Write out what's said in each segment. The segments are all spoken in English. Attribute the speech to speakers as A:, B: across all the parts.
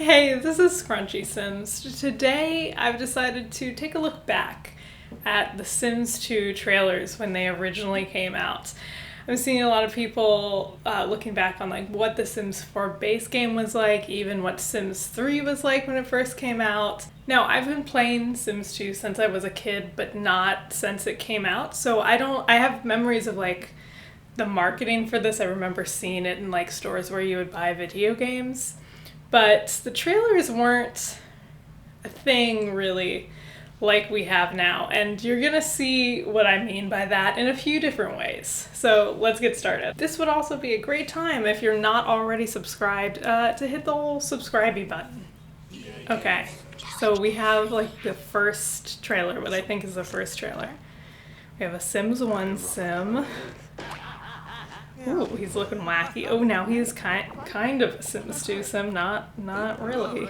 A: Hey, this is ScrunchieSims. Today I've decided to take a look back at the Sims 2 trailers when they originally came out. I'm seeing a lot of people looking back on like what the Sims 4 base game was like, even what Sims 3 was like when it first came out. Now, I've been playing Sims 2 since I was a kid, but not since it came out, so I have memories of like the marketing for this. I remember seeing it in like stores where you would buy video games. But the trailers weren't a thing really like we have now, and you're gonna see what I mean by that in a few different ways. So let's get started. This would also be a great time if you're not already subscribed to hit the whole subscribe button. Okay, so we have like the first trailer, what I think is the first trailer. We have a Sims 1 sim. Ooh, he's looking wacky. Oh, now he's kind of a Sims 2 sim, not really.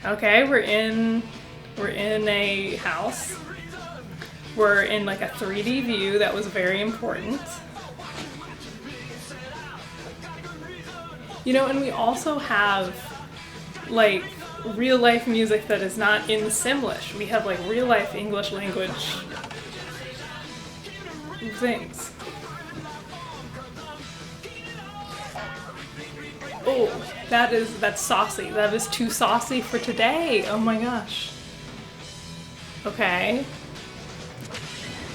A: Okay, we're in a house. We're in like a 3D view. That was very important. You know, and we also have like real life music that is not in Simlish. We have like real life English language things. Oh, that's saucy. That is too saucy for today. Oh my gosh. Okay.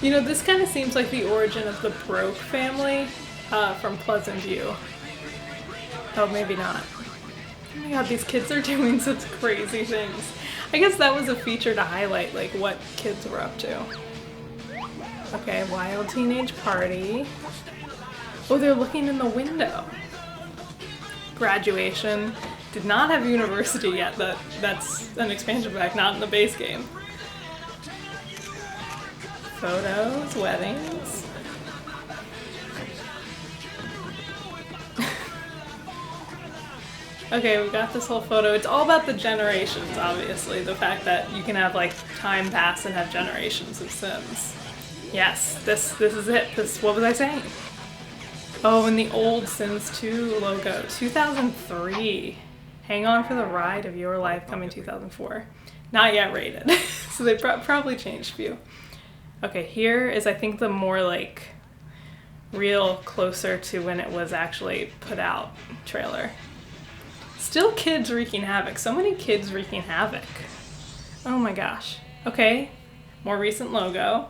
A: You know, this kind of seems like the origin of the Broke family from Pleasant View. Oh, maybe not. Oh my god, these kids are doing such crazy things. I guess that was a feature to highlight like what kids were up to. Okay, wild teenage party. Oh, they're looking in the window. Graduation. Did not have university yet. That's an expansion pack, not in the base game. Photos, weddings. Okay, we got this whole photo. It's all about the generations, obviously. The fact that you can have like time pass and have generations of Sims. Yes, this is it. What was I saying? Oh, and the old Sims 2 logo, 2003. Hang on for the ride of your life, coming 2004. Not yet rated. So they probably changed a few. Okay, here is I think the more like real closer to when it was actually put out trailer. Still kids wreaking havoc. So many kids wreaking havoc. Oh my gosh. Okay, more recent logo.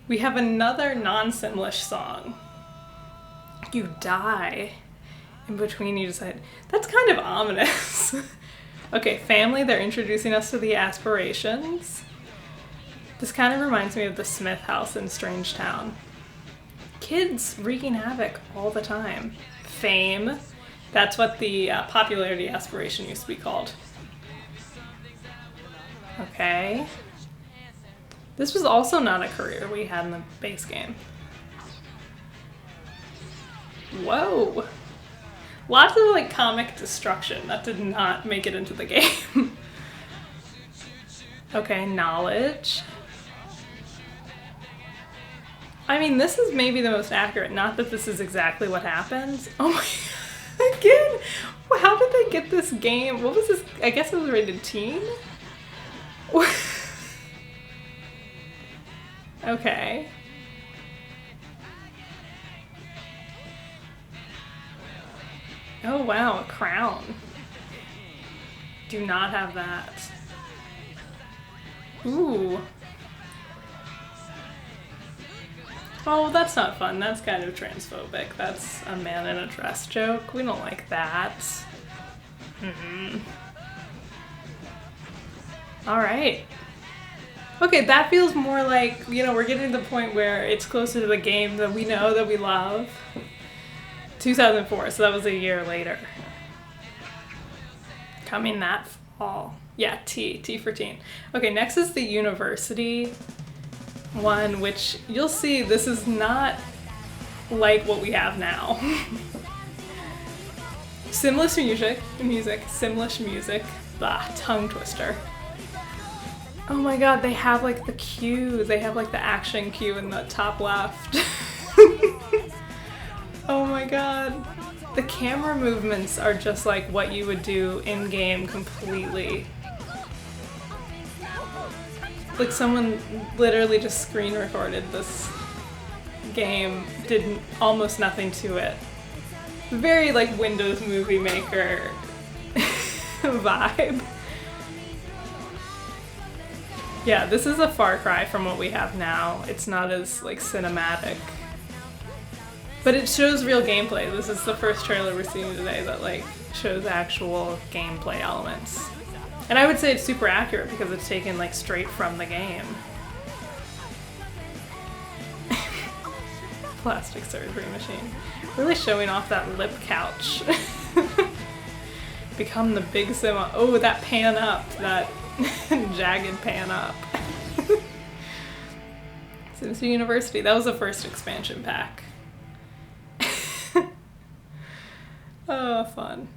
A: We have another non-Simlish song. You die. In between you decide. That's kind of ominous. Okay, family, they're introducing us to the aspirations. This kind of reminds me of the Smith house in Strange Town. Kids wreaking havoc all the time. Fame. That's what the popularity aspiration used to be called. Okay. This was also not a career we had in the base game. Whoa! Lots of like comic destruction that did not make it into the game. Okay, knowledge. I mean, this is maybe the most accurate. Not that this is exactly what happens. Oh my god, again! How did they get this game? What was this? I guess it was rated teen? Okay. Oh wow, a crown. Do not have that. Ooh. Oh, that's not fun. That's kind of transphobic. That's a man in a dress joke. We don't like that. Alright. Okay, that feels more like, you know, we're getting to the point where it's closer to the game that we know, that we love. 2004, so that was a year later. Coming that fall. Yeah, T for teen. Okay, next is the university one, which you'll see this is not like what we have now. Simlish music, blah, tongue twister. Oh my god, they have like the cue. They have like the action cue in the top left. Oh my god. The camera movements are just like what you would do in-game completely. Like someone literally just screen recorded this game, did almost nothing to it. Very like Windows Movie Maker vibe. Yeah, this is a far cry from what we have now. It's not as like cinematic. But it shows real gameplay. This is the first trailer we're seeing today that like shows actual gameplay elements. And I would say it's super accurate because it's taken like straight from the game. Plastic surgery machine. Really showing off that lip couch. Become the big sim. Oh, that pan up. That jagged pan up. Sims University. That was the first expansion pack. Oh, fun.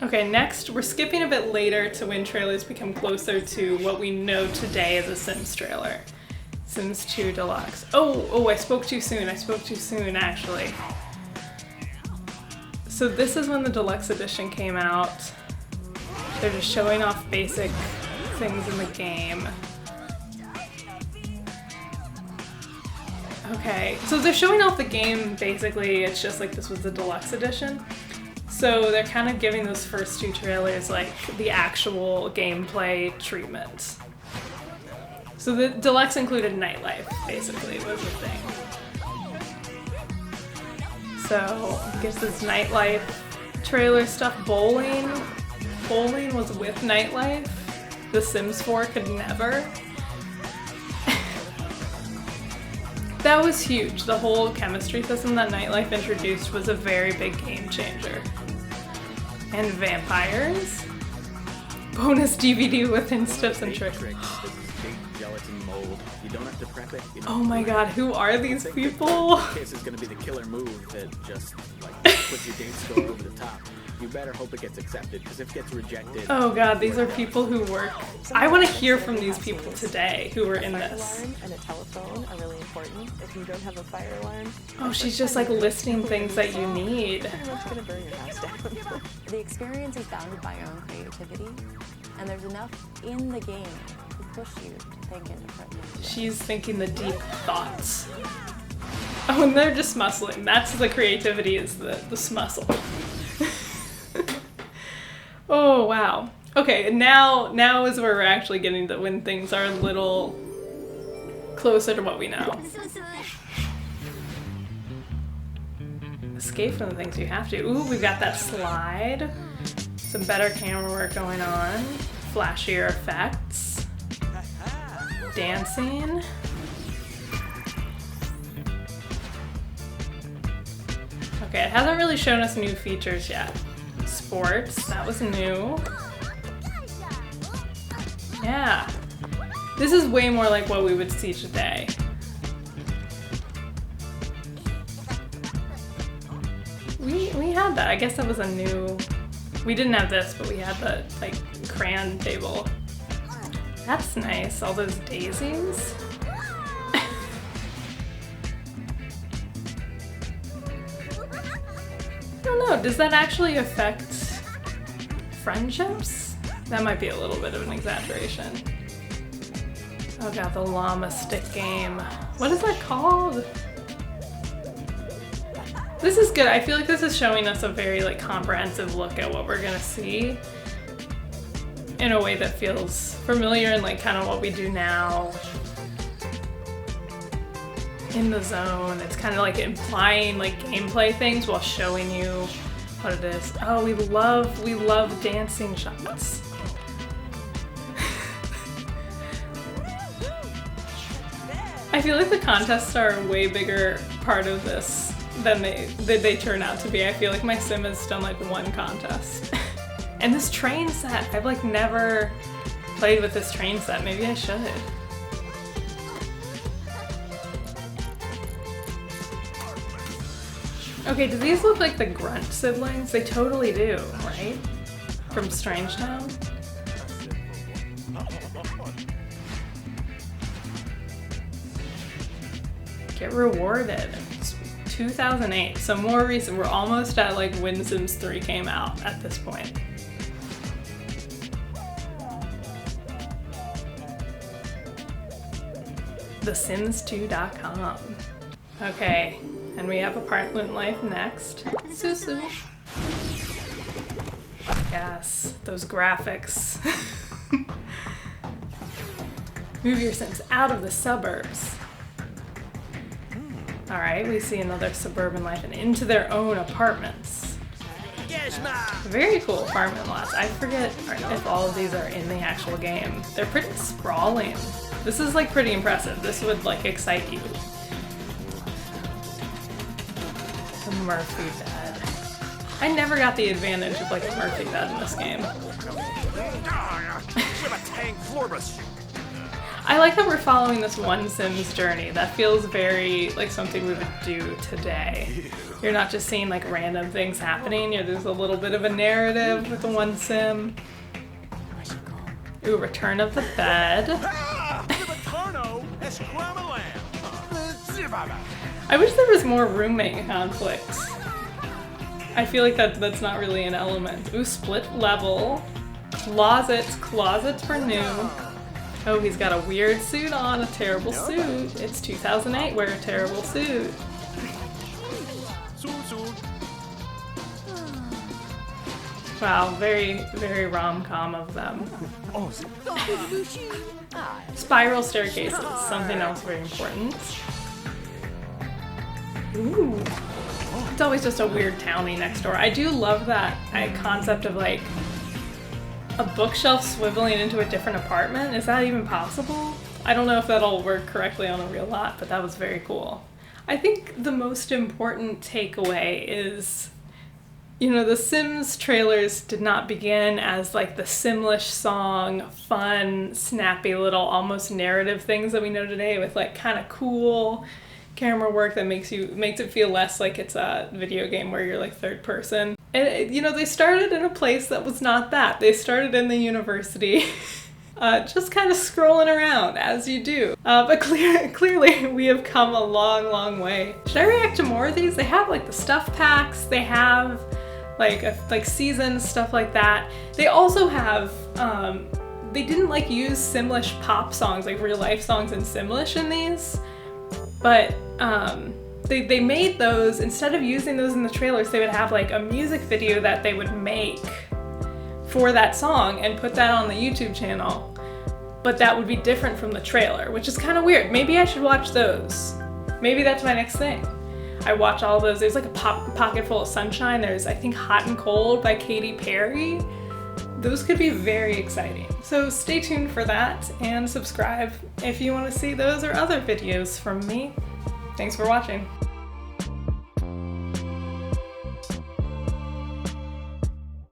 A: Okay, next we're skipping a bit later to when trailers become closer to what we know today as a Sims trailer. Sims 2 Deluxe. Oh, I spoke too soon. I spoke too soon, actually. So this is when the Deluxe Edition came out. They're just showing off basic things in the game. Okay, so they're showing off the game, basically. It's just like this was the Deluxe Edition. So they're kind of giving those first two trailers like the actual gameplay treatment. So the Deluxe included nightlife, basically, was the thing. So, I guess this nightlife trailer stuff. Bowling was with nightlife. The Sims 4 could never. That was huge. The whole chemistry system that nightlife introduced was a very big game changer. And vampires. Bonus DVD with hints, tips, and tricks.
B: Gelatin mold. You don't have to prep it.
A: Oh my god, who are these people?
B: This is gonna be the killer move that just like puts your date score over the top. You better hope it gets accepted, because if it gets rejected.
A: Oh god, these are people who work. I want to hear from these people today who were in this.
C: Alarm and a telephone are really important. If you don't have a fire alarm,
A: Oh, she's just like listing things that you need.
C: pretty much gonna burn your house down. The experience is bounded by your own creativity, and there's enough in the game to push you to think independently.
A: She's thinking the deep thoughts. Oh, and they're just muscling. That's the creativity, is the smuscle. Oh, wow. Okay, now is where we're actually getting to when things are a little closer to what we know. Escape from the things you have to. Ooh, we've got that slide. Some better camera work going on. Flashier effects. Dancing. Okay, it hasn't really shown us new features yet. Sports, that was new. Yeah. This is way more like what we would see today. We had that. I guess that was a new... We didn't have this, but we had the, like, crayon table. That's nice. All those daisies. I don't know, does that actually affect friendships? That might be a little bit of an exaggeration. Oh god, the llama stick game. What is that called? This is good. I feel like this is showing us a very like comprehensive look at what we're gonna see in a way that feels familiar and like kind of what we do now. In the zone. It's kind of like implying like gameplay things while showing you what it is. Oh, we love dancing shots. I feel like the contests are a way bigger part of this than they turn out to be. I feel like my sim has done like one contest. And this train set, I've like never played with this train set. Maybe I should. Okay, do these look like the Grunt siblings? They totally do, right? From Strangetown? Get rewarded. It's 2008, so more recent. We're almost at like when Sims 3 came out at this point. TheSims2.com. Okay, and we have apartment life next. Susu. Yes, those graphics. Move your Sims out of the suburbs. Alright, we see another suburban life and into their own apartments. Very cool apartment lots. I forget if all of these are in the actual game. They're pretty sprawling. This is like pretty impressive. This would like excite you. The Murphy bed. I never got the advantage of like a Murphy bed in this game. I like that we're following this one Sims journey. That feels very like something we would do today. You're not just seeing like random things happening. There's a little bit of a narrative with the one Sim. Ooh, return of the bed. I wish there was more roommate conflict. I feel like that's not really an element. Ooh, split level. Closets for new. Oh, he's got a weird suit on, a terrible suit. It's 2008, wear a terrible suit. Wow, very, very rom-com of them. Spiral staircases, something else very important. Ooh. It's always just a weird townie next door. I do love that concept of like a bookshelf swiveling into a different apartment. Is that even possible? I don't know if that'll work correctly on a real lot, but that was very cool. I think the most important takeaway is, you know, the Sims trailers did not begin as like the Simlish song, fun, snappy little almost narrative things that we know today with like kind of cool camera work that makes it feel less like it's a video game where you're like third person. And you know, they started in a place that was not that. They started in the university, just kind of scrolling around as you do. But clearly we have come a long, long way. Should I react to more of these? They have like the stuff packs. They have like seasons, stuff like that. They also have, they didn't like use Simlish pop songs, like real life songs in Simlish in these, but they made those, instead of using those in the trailers, they would have like a music video that they would make for that song and put that on the YouTube channel. But that would be different from the trailer, which is kind of weird. Maybe I should watch those. Maybe that's my next thing. I watch all those. There's like a pocket full of sunshine. There's, I think, Hot and Cold by Katy Perry. Those could be very exciting. So stay tuned for that and subscribe if you want to see those or other videos from me. Thanks for watching.